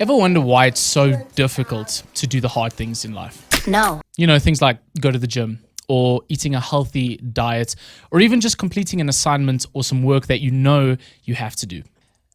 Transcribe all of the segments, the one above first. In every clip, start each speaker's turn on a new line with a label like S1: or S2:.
S1: Ever wonder why it's so difficult to do the hard things in life?
S2: No.
S1: You know, things like go to the gym or eating a healthy diet or even just completing an assignment or some work that you know you have to do.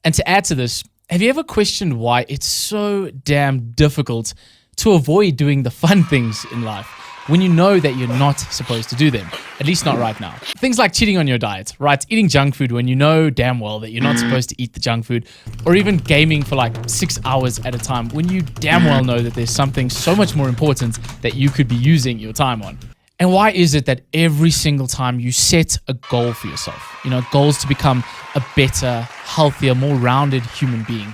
S1: And to add to this, have you ever questioned why it's so damn difficult to avoid doing the fun things in life when you know that you're not supposed to do them? At least not right now. Things like cheating on your diet, right? Eating junk food when you know damn well that you're not supposed to eat the junk food, or even gaming for like 6 hours at a time when you damn well know that there's something so much more important that you could be using your time on. And why is it that every single time you set a goal for yourself, goals to become a better, healthier, more rounded human being,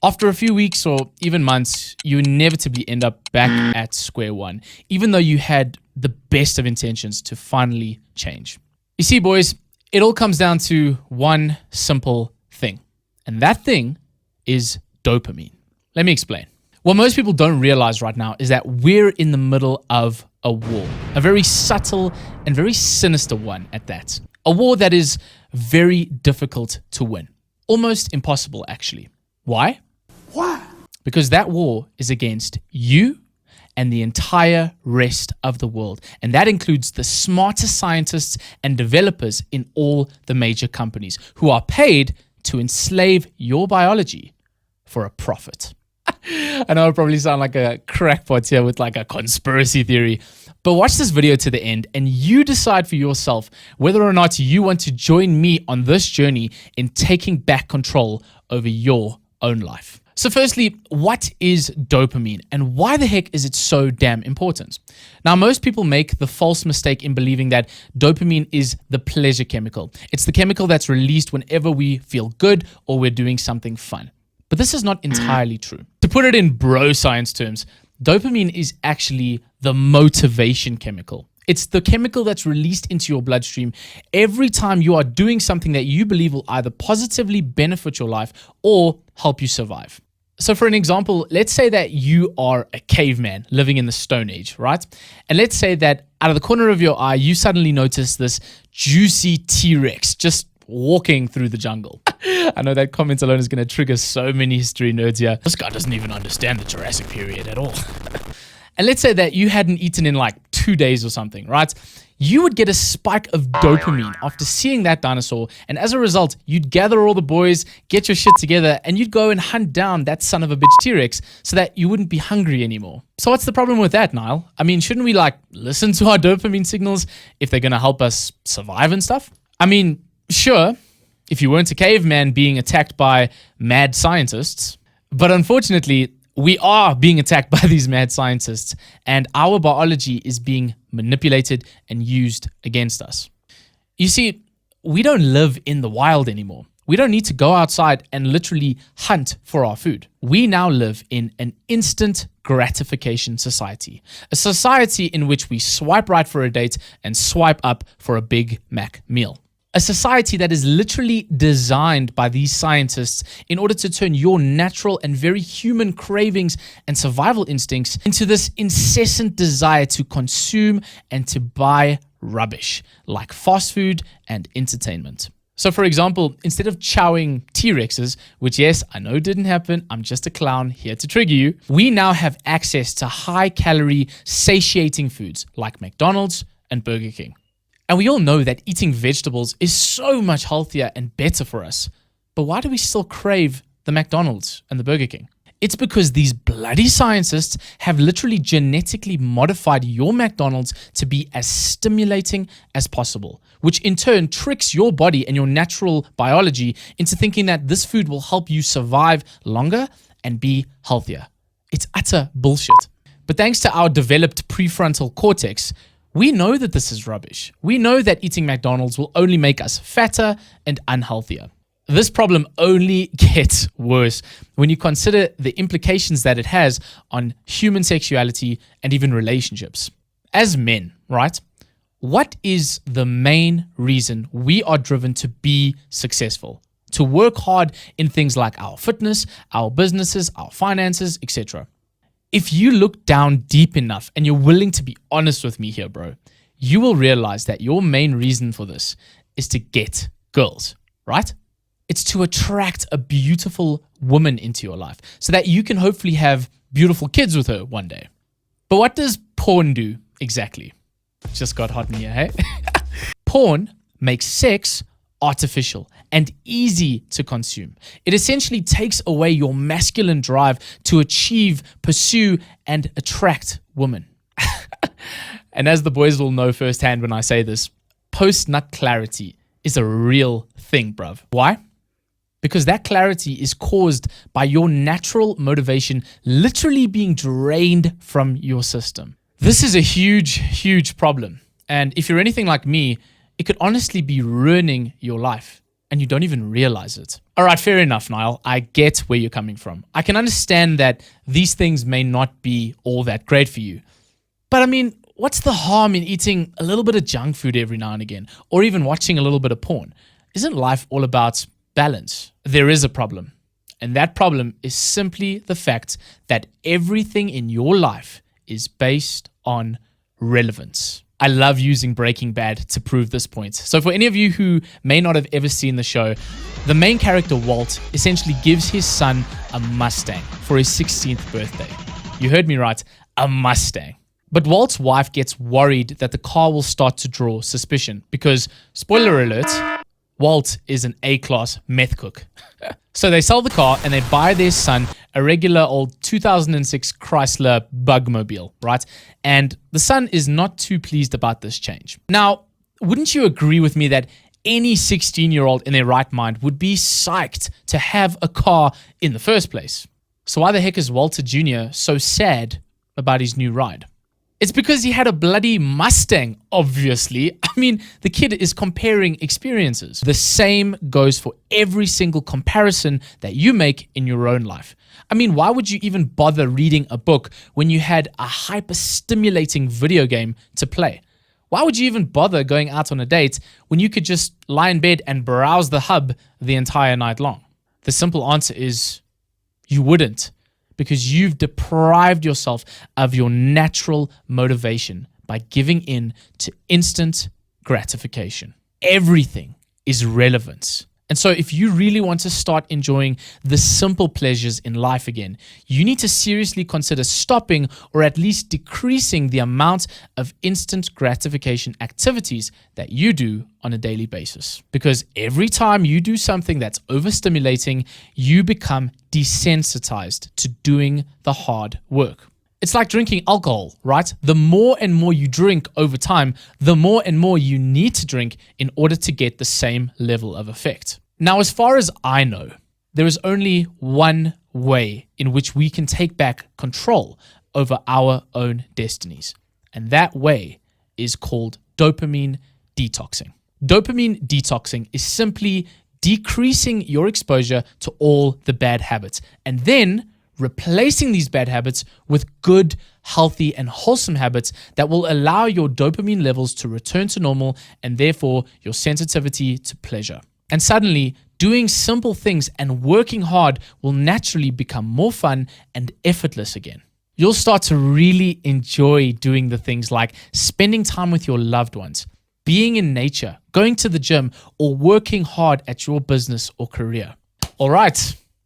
S1: after a few weeks or even months, you inevitably end up back at square one, even though you had the best of intentions to finally change? You see, boys, it all comes down to one simple thing, and that thing is dopamine. Let me explain. What most people don't realize right now is that we're in the middle of a war, a very subtle and very sinister one at that. A war that is very difficult to win, almost impossible actually. Why?
S3: Why?
S1: Because that war is against you and the entire rest of the world. And that includes the smartest scientists and developers in all the major companies who are paid to enslave your biology for a profit. I know I probably sound like a crackpot here with like a conspiracy theory, but watch this video to the end and you decide for yourself whether or not you want to join me on this journey in taking back control over your own life. So firstly, what is dopamine and why the heck is it so damn important? Now, most people make the false mistake in believing that dopamine is the pleasure chemical. It's the chemical that's released whenever we feel good or we're doing something fun. But this is not entirely true. To put it in bro science terms, dopamine is actually the motivation chemical. It's the chemical that's released into your bloodstream every time you are doing something that you believe will either positively benefit your life or help you survive. So for an example, let's say that you are a caveman living in the Stone Age, right? And let's say that out of the corner of your eye, you suddenly notice this juicy T-Rex just walking through the jungle. I know that comment alone is going to trigger so many history nerds here. This guy doesn't even understand the Jurassic period at all. And let's say that you hadn't eaten in like 2 days or something, right? You would get a spike of dopamine after seeing that dinosaur. And as a result, you'd gather all the boys, get your shit together, and you'd go and hunt down that son of a bitch T-Rex so that you wouldn't be hungry anymore. So what's the problem with that, Niall? I mean, shouldn't we listen to our dopamine signals if they're going to help us survive and stuff? I mean, sure, if you weren't a caveman being attacked by mad scientists, but unfortunately, we are being attacked by these mad scientists, and our biology is being manipulated and used against us. You see, we don't live in the wild anymore. We don't need to go outside and literally hunt for our food. We now live in an instant gratification society, a society in which we swipe right for a date and swipe up for a Big Mac meal. A society that is literally designed by these scientists in order to turn your natural and very human cravings and survival instincts into this incessant desire to consume and to buy rubbish like fast food and entertainment. So for example, instead of chowing T-Rexes, which yes, I know didn't happen, I'm just a clown here to trigger you, we now have access to high-calorie, satiating foods like McDonald's and Burger King. And we all know that eating vegetables is so much healthier and better for us. But why do we still crave the McDonald's and the Burger King? It's because these bloody scientists have literally genetically modified your McDonald's to be as stimulating as possible, which in turn tricks your body and your natural biology into thinking that this food will help you survive longer and be healthier. It's utter bullshit. But thanks to our developed prefrontal cortex, we know that this is rubbish. We know that eating McDonald's will only make us fatter and unhealthier. This problem only gets worse when you consider the implications that it has on human sexuality and even relationships. As men, right? What is the main reason we are driven to be successful? To work hard in things like our fitness, our businesses, our finances, etc. If you look down deep enough and you're willing to be honest with me here, bro, you will realize that your main reason for this is to get girls, right? It's to attract a beautiful woman into your life so that you can hopefully have beautiful kids with her one day. But what does porn do exactly? Just got hot in here, hey? Porn makes sex artificial and easy to consume. It essentially takes away your masculine drive to achieve, pursue, and attract women. And as the boys will know firsthand when I say this, post-nut clarity is a real thing, bruv. Why? Because that clarity is caused by your natural motivation literally being drained from your system. This is a huge, huge problem. And if you're anything like me, it could honestly be ruining your life and you don't even realize it. All right, fair enough, Niall. I get where you're coming from. I can understand that these things may not be all that great for you. But I mean, what's the harm in eating a little bit of junk food every now and again, or even watching a little bit of porn? Isn't life all about balance? There is a problem. And that problem is simply the fact that everything in your life is based on relevance. I love using Breaking Bad to prove this point. So for any of you who may not have ever seen the show, the main character, Walt, essentially gives his son a Mustang for his 16th birthday. You heard me right, a Mustang. But Walt's wife gets worried that the car will start to draw suspicion because, spoiler alert, Walt is an A-class meth cook. So they sell the car and they buy their son a regular old 2006 Chrysler Bugmobile, right? And the son is not too pleased about this change. Now, wouldn't you agree with me that any 16-year-old in their right mind would be psyched to have a car in the first place? So why the heck is Walter Jr. so sad about his new ride? It's because he had a bloody Mustang, obviously. I mean, the kid is comparing experiences. The same goes for every single comparison that you make in your own life. I mean, why would you even bother reading a book when you had a hyper-stimulating video game to play? Why would you even bother going out on a date when you could just lie in bed and browse the hub the entire night long? The simple answer is you wouldn't. Because you've deprived yourself of your natural motivation by giving in to instant gratification. Everything is relevance. And so if you really want to start enjoying the simple pleasures in life again, you need to seriously consider stopping or at least decreasing the amount of instant gratification activities that you do on a daily basis. Because every time you do something that's overstimulating, you become desensitized to doing the hard work. It's like drinking alcohol, right? The more and more you drink over time, the more and more you need to drink in order to get the same level of effect. Now, as far as I know, there is only one way in which we can take back control over our own destinies. And that way is called dopamine detoxing. Dopamine detoxing is simply decreasing your exposure to all the bad habits and then replacing these bad habits with good, healthy, and wholesome habits that will allow your dopamine levels to return to normal and therefore your sensitivity to pleasure. And suddenly, doing simple things and working hard will naturally become more fun and effortless again. You'll start to really enjoy doing the things like spending time with your loved ones, being in nature, going to the gym, or working hard at your business or career. All right,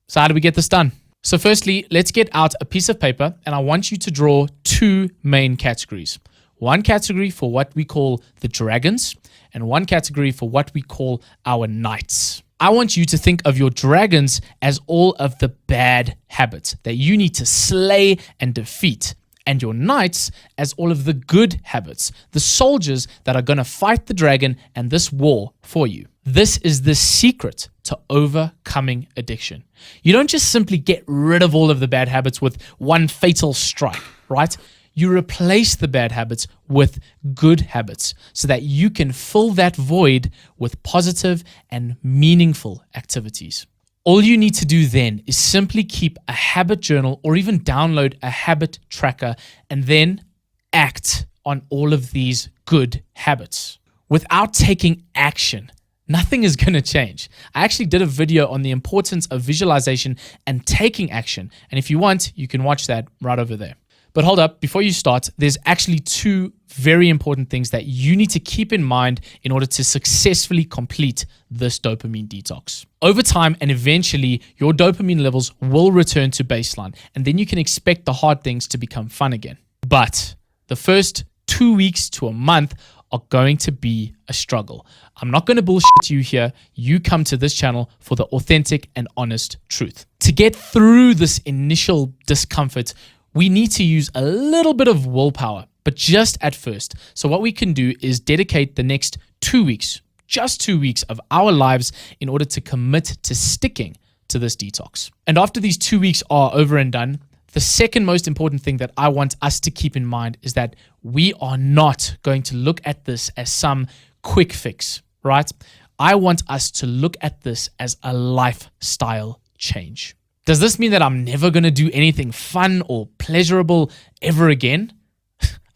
S1: so how do we get this done? So firstly, let's get out a piece of paper and I want you to draw two main categories. One category for what we call the dragons and one category for what we call our knights. I want you to think of your dragons as all of the bad habits that you need to slay and defeat, and your knights as all of the good habits, the soldiers that are going to fight the dragon and this war for you. This is the secret to overcoming addiction. You don't just simply get rid of all of the bad habits with one fatal strike, right? You replace the bad habits with good habits so that you can fill that void with positive and meaningful activities. All you need to do then is simply keep a habit journal or even download a habit tracker and then act on all of these good habits. Without taking action, nothing is going to change. I actually did a video on the importance of visualization and taking action. And if you want, you can watch that right over there. But hold up, before you start, there's actually two very important things that you need to keep in mind in order to successfully complete this dopamine detox. Over time and eventually, your dopamine levels will return to baseline, and then you can expect the hard things to become fun again. But the first 2 weeks to a month are going to be a struggle. I'm not going to bullshit you here. You come to this channel for the authentic and honest truth. To get through this initial discomfort, we need to use a little bit of willpower, but just at first. So what we can do is dedicate the next 2 weeks, just 2 weeks of our lives in order to commit to sticking to this detox. And after these 2 weeks are over and done, the second most important thing that I want us to keep in mind is that we are not going to look at this as some quick fix, right? I want us to look at this as a lifestyle change. Does this mean that I'm never going to do anything fun or pleasurable ever again?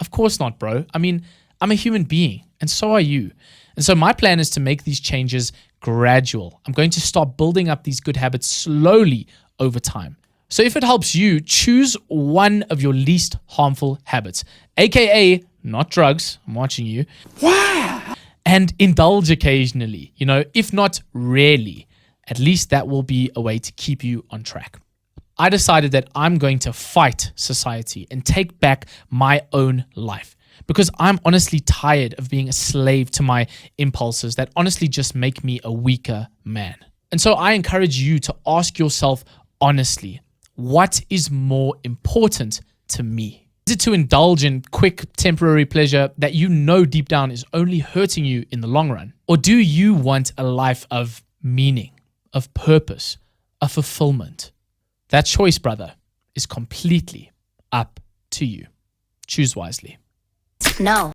S1: Of course not, bro. I mean, I'm a human being, and so are you. And so my plan is to make these changes gradual. I'm going to start building up these good habits slowly over time. So if it helps you, choose one of your least harmful habits, aka not drugs, I'm watching you, and indulge occasionally, if not rarely. At least that will be a way to keep you on track. I decided that I'm going to fight society and take back my own life because I'm honestly tired of being a slave to my impulses that honestly just make me a weaker man. And so I encourage you to ask yourself honestly, what is more important to me? Is it to indulge in quick temporary pleasure that you know deep down is only hurting you in the long run? Or do you want a life of meaning, of purpose, of fulfillment? That choice, brother, is completely up to you. Choose wisely.
S2: No.